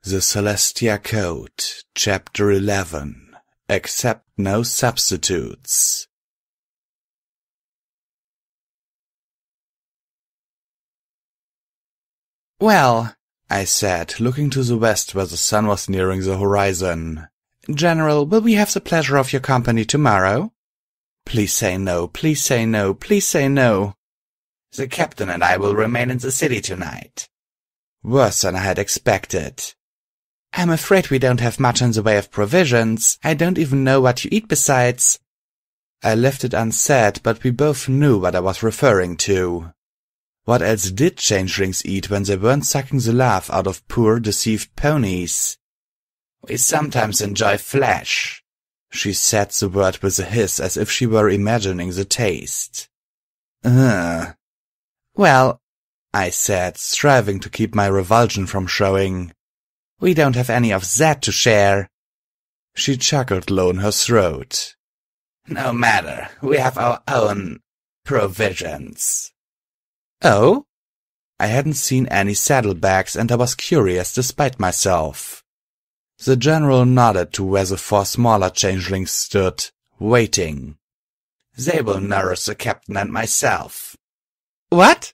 The Celestia Code, Chapter 11. Accept no substitutes. Well, I said, looking to the west where the sun was nearing the horizon. General, will we have the pleasure of your company tomorrow? Please say no, please say no, please say no. The captain and I will remain in the city tonight. Worse than I had expected. I'm afraid we don't have much in the way of provisions. I don't even know what you eat besides. I left it unsaid, but we both knew what I was referring to. What else did changelings eat when they weren't sucking the life out of poor, deceived ponies? We sometimes enjoy flesh. She said the word with a hiss as if she were imagining the taste. Well, I said, striving to keep my revulsion from showing. We don't have any of that to share. She chuckled low in her throat. No matter, we have our own provisions. Oh? I hadn't seen any saddlebags and I was curious despite myself. The general nodded to where the four smaller changelings stood, waiting. They will nourish the captain and myself. What?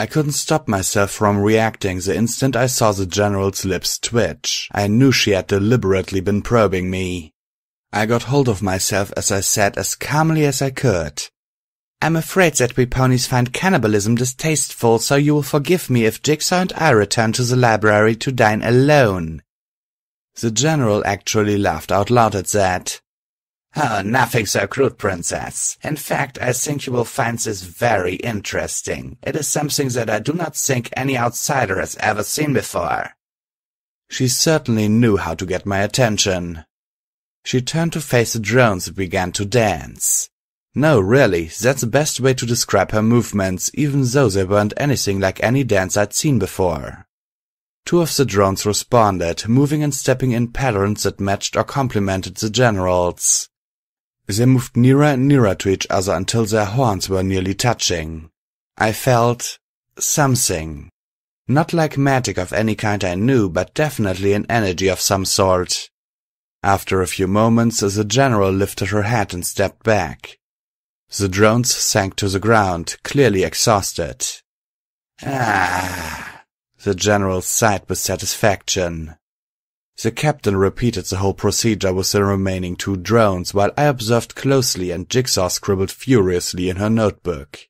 I couldn't stop myself from reacting the instant I saw the general's lips twitch. I knew she had deliberately been probing me. I got hold of myself as I said as calmly as I could. I'm afraid that we ponies find cannibalism distasteful, so you will forgive me if Jigsaw and I return to the library to dine alone. The general actually laughed out loud at that. Oh, nothing so crude, princess. In fact, I think you will find this very interesting. It is something that I do not think any outsider has ever seen before. She certainly knew how to get my attention. She turned to face the drones and began to dance. No, really, that's the best way to describe her movements, even though they weren't anything like any dance I'd seen before. Two of the drones responded, moving and stepping in patterns that matched or complemented the general's. They moved nearer and nearer to each other until their horns were nearly touching. I felt something. Not like magic of any kind I knew, but definitely an energy of some sort. After a few moments, the general lifted her head and stepped back. The drones sank to the ground, clearly exhausted. Ah, the general sighed with satisfaction. The captain repeated the whole procedure with the remaining two drones while I observed closely and Jigsaw scribbled furiously in her notebook.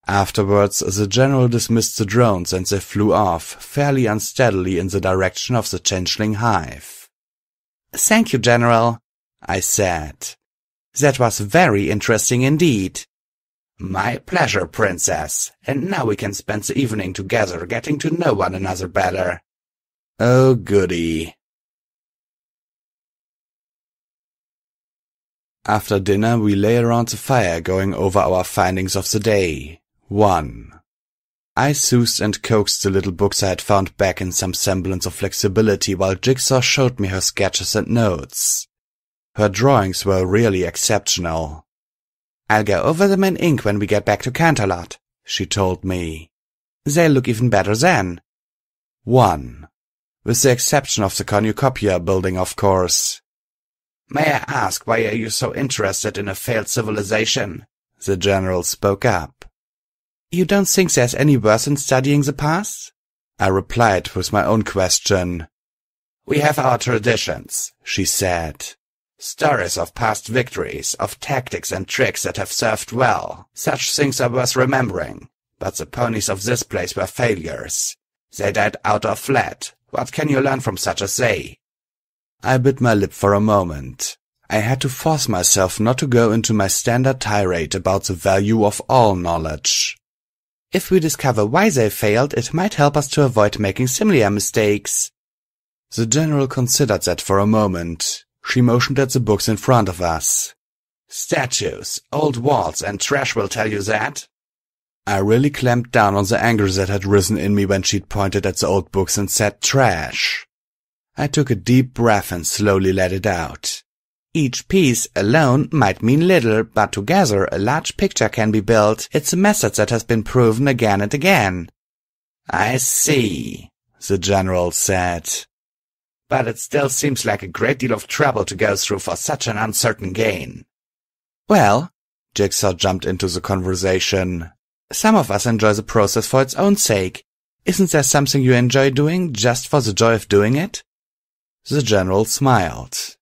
Afterwards, the general dismissed the drones and they flew off, fairly unsteadily in the direction of the changeling hive. Thank you, General, I said. That was very interesting indeed. My pleasure, Princess. And now we can spend the evening together getting to know one another better. Oh, goody. After dinner, we lay around the fire going over our findings of the day. 1. I soothed and coaxed the little books I had found back in some semblance of flexibility while Jigsaw showed me her sketches and notes. Her drawings were really exceptional. I'll go over them in ink when we get back to Canterlot, she told me. They'll look even better then. 1. With the exception of the cornucopia building, of course. May I ask why are you so interested in a failed civilization? The general spoke up. You don't think there's any worse in studying the past? I replied with my own question. We have our traditions, she said. Stories of past victories, of tactics and tricks that have served well. Such things are worth remembering. But the ponies of this place were failures. They died out or fled. What can you learn from such as they? I bit my lip for a moment. I had to force myself not to go into my standard tirade about the value of all knowledge. If we discover why they failed, it might help us to avoid making similar mistakes. The general considered that for a moment. She motioned at the books in front of us. Statues, old walls, and trash will tell you that. I really clamped down on the anger that had risen in me when she'd pointed at the old books and said trash. I took a deep breath and slowly let it out. Each piece alone might mean little, but together a large picture can be built. It's a method that has been proven again and again. I see, the general said. but it still seems like a great deal of trouble to go through for such an uncertain gain. Well, Jigsaw jumped into the conversation. Some of us enjoy the process for its own sake. Isn't there something you enjoy doing just for the joy of doing it? The general smiled.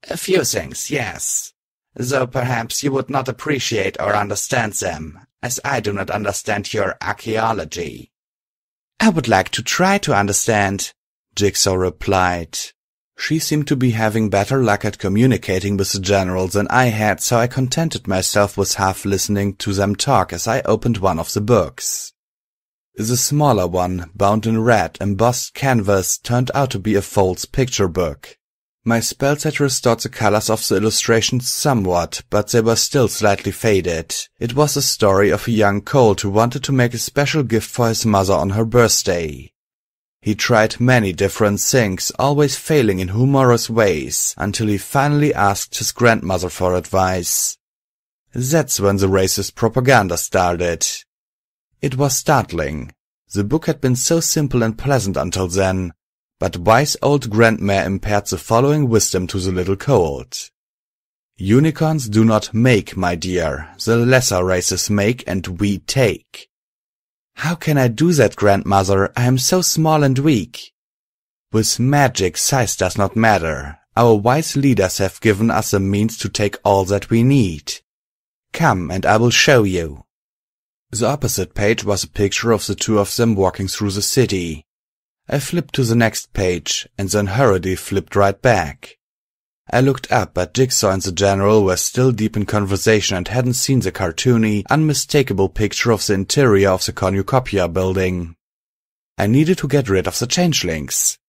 A few things, yes. Though perhaps you would not appreciate or understand them, as I do not understand your archaeology. I would like to try to understand, Jigsaw replied. She seemed to be having better luck at communicating with the general than I had, so I contented myself with half listening to them talk as I opened one of the books. The smaller one, bound in red, embossed canvas, turned out to be a Folds picture book. My spells had restored the colors of the illustrations somewhat, but they were still slightly faded. It was the story of a young colt who wanted to make a special gift for his mother on her birthday. He tried many different things, always failing in humorous ways, until he finally asked his grandmother for advice. That's when the racist propaganda started. It was startling. The book had been so simple and pleasant until then, but wise old grandma imparted the following wisdom to the little colt. Unicorns do not make, my dear. The lesser races make and we take. How can I do that, grandmother? I am so small and weak. With magic, size does not matter. Our wise leaders have given us a means to take all that we need. Come, and I will show you. The opposite page was a picture of the two of them walking through the city. I flipped to the next page, and then hurriedly flipped right back. I looked up, but Jigsaw and the general were still deep in conversation and hadn't seen the cartoony, unmistakable picture of the interior of the cornucopia building. I needed to get rid of the changelings.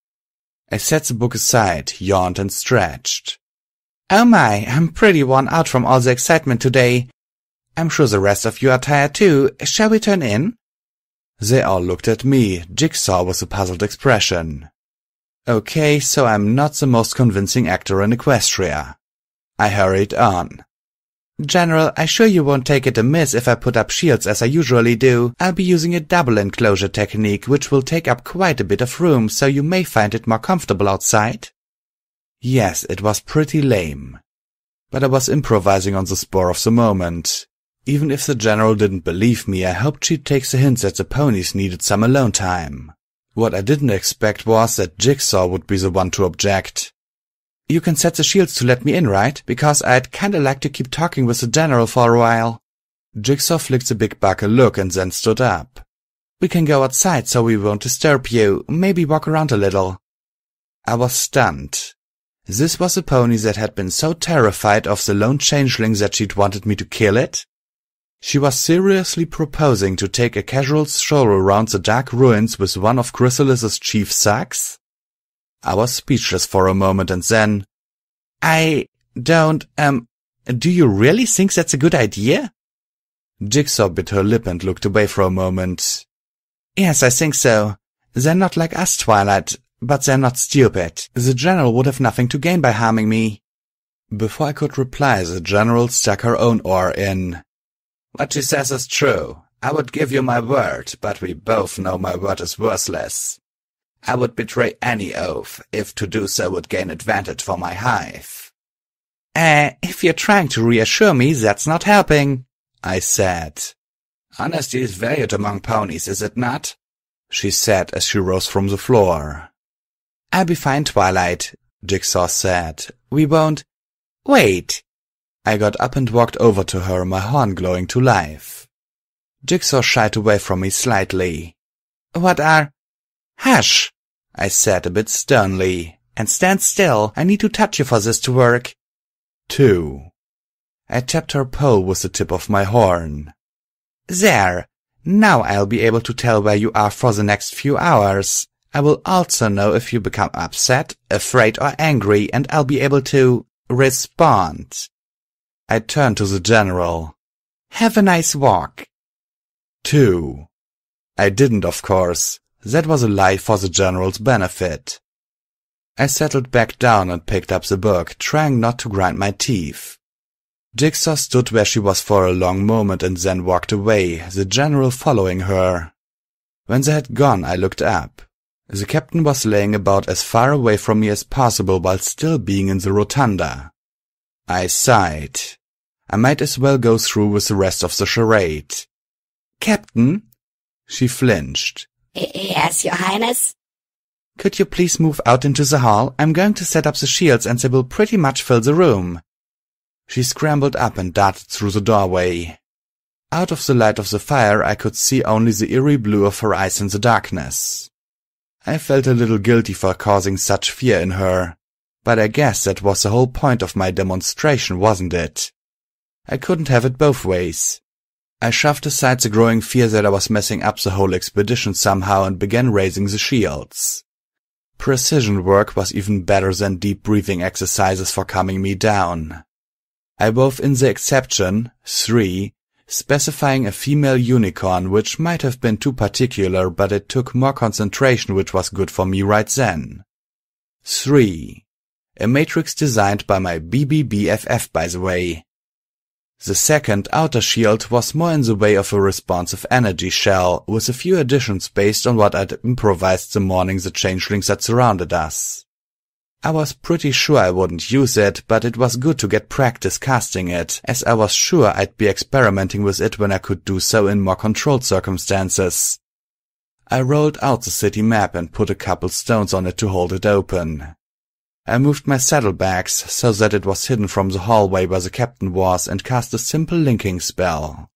I set the book aside, yawned and stretched. Oh my, I'm pretty worn out from all the excitement today. I'm sure the rest of you are tired too. Shall we turn in? They all looked at me, Jigsaw with a puzzled expression. Okay, so I'm not the most convincing actor in Equestria. I hurried on. General, I sure you won't take it amiss if I put up shields as I usually do. I'll be using a double enclosure technique, which will take up quite a bit of room, so you may find it more comfortable outside. Yes, it was pretty lame. But I was improvising on the spur of the moment. Even if the general didn't believe me, I hoped she'd take the hint that the ponies needed some alone time. What I didn't expect was that Jigsaw would be the one to object. You can set the shields to let me in, right? Because I'd kinda like to keep talking with the general for a while. Jigsaw flicked the big buck a look and then stood up. We can go outside so we won't disturb you, maybe walk around a little. I was stunned. This was a pony that had been so terrified of the lone changeling that she'd wanted me to kill it? She was seriously proposing to take a casual stroll around the dark ruins with one of Chrysalis's chief thugs? I was speechless for a moment and then, I don't, do you really think that's a good idea? Jigsaw bit her lip and looked away for a moment. Yes, I think so. They're not like us, Twilight, but they're not stupid. The general would have nothing to gain by harming me. Before I could reply, the general stuck her own oar in. What she says is true. I would give you my word, but we both know my word is worthless. I would betray any oath, if to do so would gain advantage for my hive. If you're trying to reassure me, that's not helping, I said. Honesty is valued among ponies, is it not? She said as she rose from the floor. I'll be fine, Twilight, Jigsaw said. We won't... Wait! I got up and walked over to her, my horn glowing to life. Jigsaw shied away from me slightly. What are... Hush! I said a bit sternly. And stand still. I need to touch you for this to work. 2. I tapped her pole with the tip of my horn. There! Now I'll be able to tell where you are for the next few hours. I will also know if you become upset, afraid or angry, and I'll be able to respond. I turned to the general. Have a nice walk. 2. I didn't, of course. That was a lie for the general's benefit. I settled back down and picked up the book, trying not to grind my teeth. Jigsaw stood where she was for a long moment and then walked away, the general following her. When they had gone, I looked up. The captain was laying about as far away from me as possible while still being in the rotunda. I sighed. I might as well go through with the rest of the charade. "Captain?" She flinched. Yes, Your Highness? "Could you please move out into the hall? I'm going to set up the shields and they will pretty much fill the room." She scrambled up and darted through the doorway. Out of the light of the fire I could see only the eerie blue of her eyes in the darkness. I felt a little guilty for causing such fear in her, but I guess that was the whole point of my demonstration, wasn't it? I couldn't have it both ways. I shoved aside the growing fear that I was messing up the whole expedition somehow and began raising the shields. Precision work was even better than deep breathing exercises for calming me down. I wove in the exception, 3, specifying a female unicorn, which might have been too particular, but it took more concentration, which was good for me right then. 3. A matrix designed by my BBBFF, by the way. The second outer shield was more in the way of a responsive energy shell, with a few additions based on what I'd improvised the morning the changelings that surrounded us. I was pretty sure I wouldn't use it, but it was good to get practice casting it, as I was sure I'd be experimenting with it when I could do so in more controlled circumstances. I rolled out the city map and put a couple stones on it to hold it open. I moved my saddlebags so that it was hidden from the hallway where the captain was and cast a simple linking spell.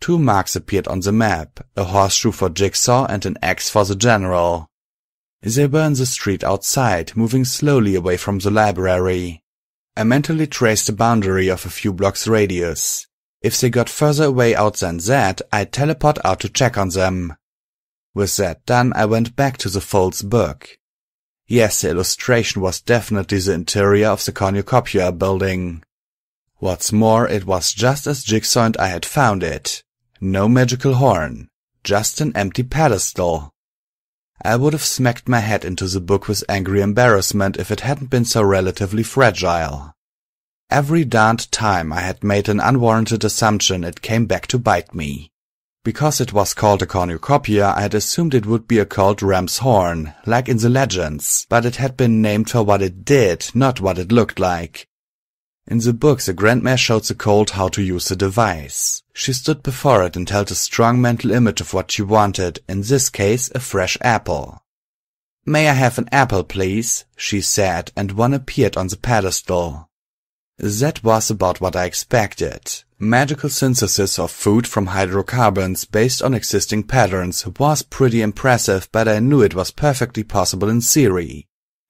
2 marks appeared on the map, a horseshoe for Jigsaw and an X for the general. They were in the street outside, moving slowly away from the library. I mentally traced a boundary of a few blocks radius. If they got further away out than that, I'd teleport out to check on them. With that done, I went back to the Fold's book. Yes, the illustration was definitely the interior of the cornucopia building. What's more, it was just as Jigsaw and I had found it. No magical horn, just an empty pedestal. I would have smacked my head into the book with angry embarrassment if it hadn't been so relatively fragile. Every darned time I had made an unwarranted assumption, it came back to bite me. Because it was called a cornucopia, I had assumed it would be a called ram's horn, like in the legends, but it had been named for what it did, not what it looked like. In the book, the Grandmare showed the colt how to use the device. She stood before it and held a strong mental image of what she wanted, in this case a fresh apple. "May I have an apple, please?" she said, and one appeared on the pedestal. That was about what I expected. Magical synthesis of food from hydrocarbons based on existing patterns was pretty impressive, but I knew it was perfectly possible in theory.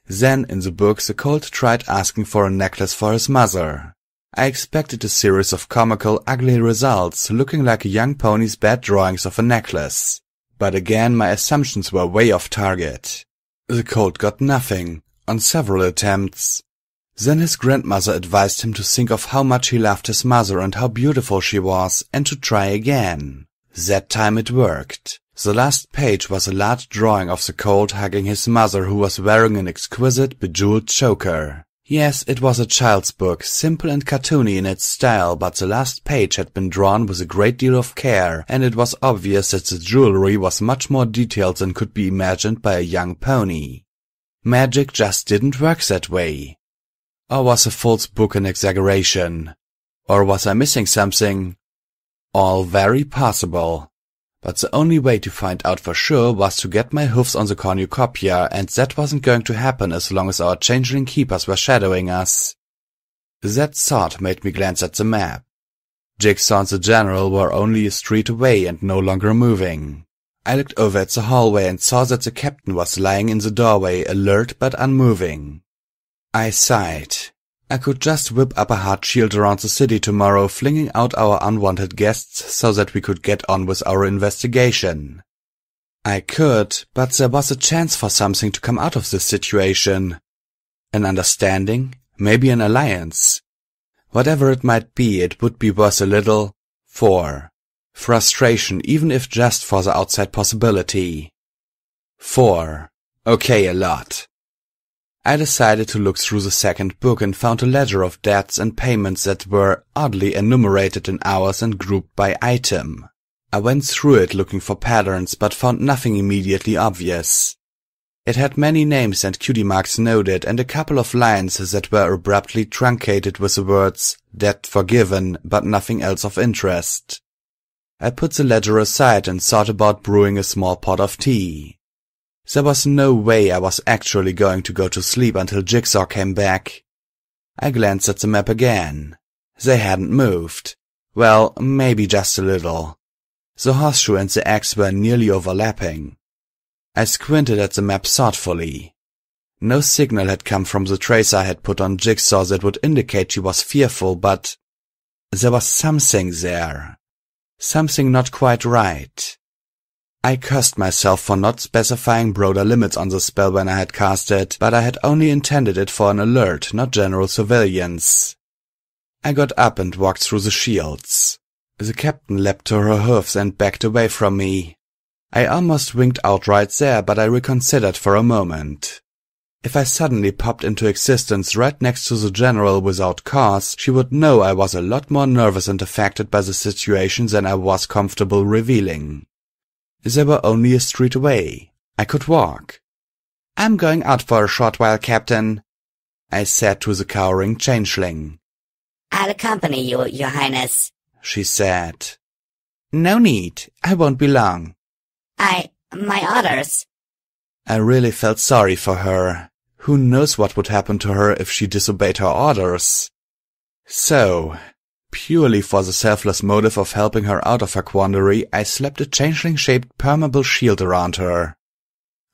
Then, in the book, the colt tried asking for a necklace for his mother. I expected a series of comical, ugly results, looking like a young pony's bad drawings of a necklace. But again, my assumptions were way off target. The colt got nothing, on several attempts. Then his grandmother advised him to think of how much he loved his mother and how beautiful she was, and to try again. That time it worked. The last page was a large drawing of the colt hugging his mother, who was wearing an exquisite bejeweled choker. Yes, it was a child's book, simple and cartoony in its style, but the last page had been drawn with a great deal of care, and it was obvious that the jewelry was much more detailed than could be imagined by a young pony. Magic just didn't work that way. Or was a false book an exaggeration? Or was I missing something? All very possible. But the only way to find out for sure was to get my hoofs on the cornucopia, and that wasn't going to happen as long as our changeling keepers were shadowing us. That thought made me glance at the map. Jigsaw and the general were only a street away and no longer moving. I looked over at the hallway and saw that the captain was lying in the doorway, alert but unmoving. I sighed. I could just whip up a hard shield around the city tomorrow, flinging out our unwanted guests so that we could get on with our investigation. I could, but there was a chance for something to come out of this situation. An understanding, maybe an alliance. Whatever it might be, it would be worth a little, 4. Frustration, even if just for the outside possibility. 4. Okay, a lot. I decided to look through the second book and found a ledger of debts and payments that were oddly enumerated in hours and grouped by item. I went through it looking for patterns, but found nothing immediately obvious. It had many names and cutie marks noted and a couple of lines that were abruptly truncated with the words, "Debt forgiven," but nothing else of interest. I put the ledger aside and thought about brewing a small pot of tea. There was no way I was actually going to go to sleep until Jigsaw came back. I glanced at the map again. They hadn't moved. Well, maybe just a little. The horseshoe and the X were nearly overlapping. I squinted at the map thoughtfully. No signal had come from the trace I had put on Jigsaw that would indicate she was fearful, but there was something there. Something not quite right. I cursed myself for not specifying broader limits on the spell when I had cast it, but I had only intended it for an alert, not general surveillance. I got up and walked through the shields. The captain leapt to her hoofs and backed away from me. I almost winked outright there, but I reconsidered for a moment. If I suddenly popped into existence right next to the general without cause, she would know I was a lot more nervous and affected by the situation than I was comfortable revealing. They were only a street away. I could walk. "I'm going out for a short while, Captain," I said to the cowering changeling. "I'll accompany you, Your Highness," she said. "No need. I won't be long." My orders." I really felt sorry for her. Who knows what would happen to her if she disobeyed her orders? So, purely for the selfless motive of helping her out of her quandary, I slapped a changeling-shaped permeable shield around her.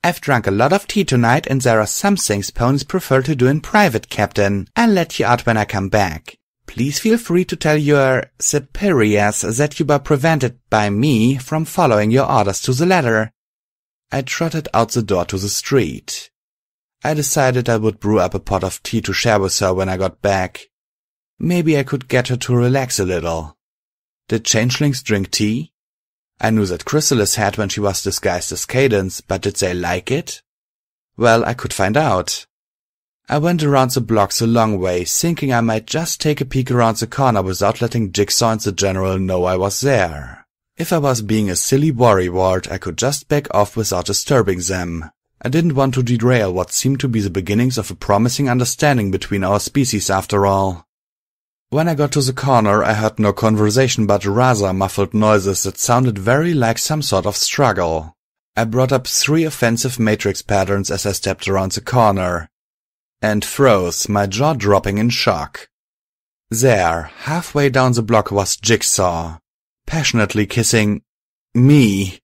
"I've drunk a lot of tea tonight, and there are some things ponies prefer to do in private, Captain. I'll let you out when I come back. Please feel free to tell your superiors that you were prevented by me from following your orders to the letter." I trotted out the door to the street. I decided I would brew up a pot of tea to share with her when I got back. Maybe I could get her to relax a little. Did changelings drink tea? I knew that Chrysalis had when she was disguised as Cadence, but did they like it? Well, I could find out. I went around the blocks a long way, thinking I might just take a peek around the corner without letting Jigsaw and the general know I was there. If I was being a silly worrywart, I could just back off without disturbing them. I didn't want to derail what seemed to be the beginnings of a promising understanding between our species after all. When I got to the corner, I heard no conversation but rather muffled noises that sounded very like some sort of struggle. I brought up 3 offensive matrix patterns as I stepped around the corner, and froze, my jaw dropping in shock. There, halfway down the block was Jigsaw, passionately kissing me.